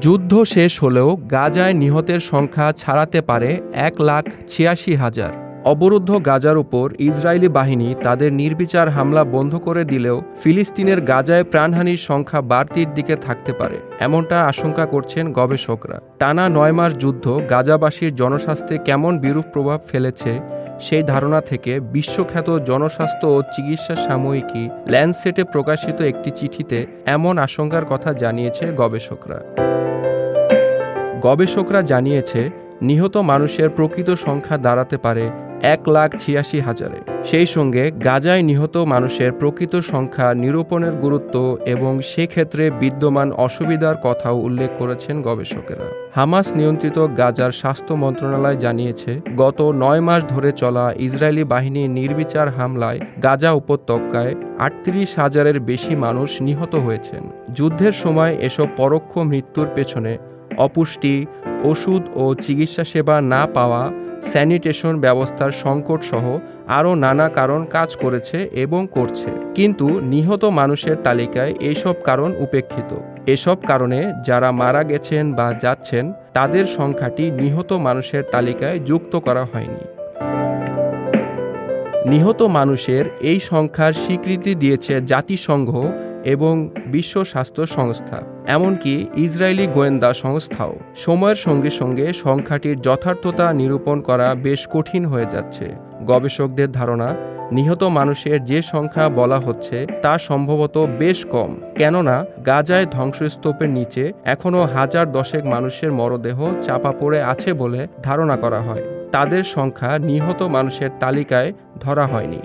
যুদ্ধ শেষ হলেও গাজায় নিহতের সংখ্যা ছাড়াতে পারে 1,86,000। অবরুদ্ধ গাজার উপর ইসরায়েলি বাহিনী তাদের নির্বিচার হামলা বন্ধ করে দিলেও ফিলিস্তিনের গাজায় প্রাণহানির সংখ্যা বাড়তির দিকে থাকতে পারে, এমনটা আশঙ্কা করছেন গবেষকরা। টানা 9 মাস যুদ্ধ গাজাবাসীর জনস্বাস্থ্যে কেমন বিরূপ প্রভাব ফেলেছে সেই ধারণা থেকে বিশ্বখ্যাত জনস্বাস্থ্য ও চিকিৎসা সাময়িকী ল্যান্ডসেটে প্রকাশিত একটি চিঠিতে এমন আশঙ্কার কথা জানিয়েছে গবেষকরা জানিয়েছে নিহত মানুষের প্রকৃত সংখ্যা দাঁড়াতে পারে 1,86,000-এ। সেই সঙ্গে গাজায় নিহত মানুষের প্রকৃত সংখ্যা নিরূপণের গুরুত্ব এবং সেক্ষেত্রে বিদ্যমান অসুবিধার কথাও উল্লেখ করেছেন গবেষকেরা। হামাস নিয়ন্ত্রিত গাজার স্বাস্থ্য মন্ত্রণালয় জানিয়েছে, গত 9 মাস ধরে চলা ইসরায়েলি বাহিনীর নির্বিচার হামলায় গাজা উপত্যকায় 38,000-এর বেশি মানুষ নিহত হয়েছেন। যুদ্ধের সময় এসব পরোক্ষ মৃত্যুর পেছনে অপুষ্টি, ওষুধ ও চিকিৎসা সেবা না পাওয়া, স্যানিটেশন ব্যবস্থার সংকট সহ আরও নানা কারণ কাজ করেছে এবং করছে। কিন্তু নিহত মানুষের তালিকায় এইসব কারণ উপেক্ষিত। এসব কারণে যারা মারা গেছেন বা যাচ্ছেন তাদের সংখ্যাটি নিহত মানুষের তালিকায় যুক্ত করা হয়নি। নিহত মানুষের এই সংখ্যার স্বীকৃতি দিয়েছে জাতিসংঘ এবং বিশ্ব স্বাস্থ্য সংস্থা, এমনকি ইসরায়েলি গোয়েন্দা সংস্থাও। সময়ের সঙ্গে সঙ্গে সংখ্যাটির যথার্থতা নিরূপণ করা বেশ কঠিন হয়ে যাচ্ছে। গবেষকদের ধারণা, নিহত মানুষের যে সংখ্যা বলা হচ্ছে তা সম্ভবত বেশ কম, কেননা গাজায় ধ্বংসস্তূপের নিচে এখনও 10,000 মানুষের মরদেহ চাপা পড়ে আছে বলে ধারণা করা হয়। তাদের সংখ্যা নিহত মানুষের তালিকায় ধরা হয়নি।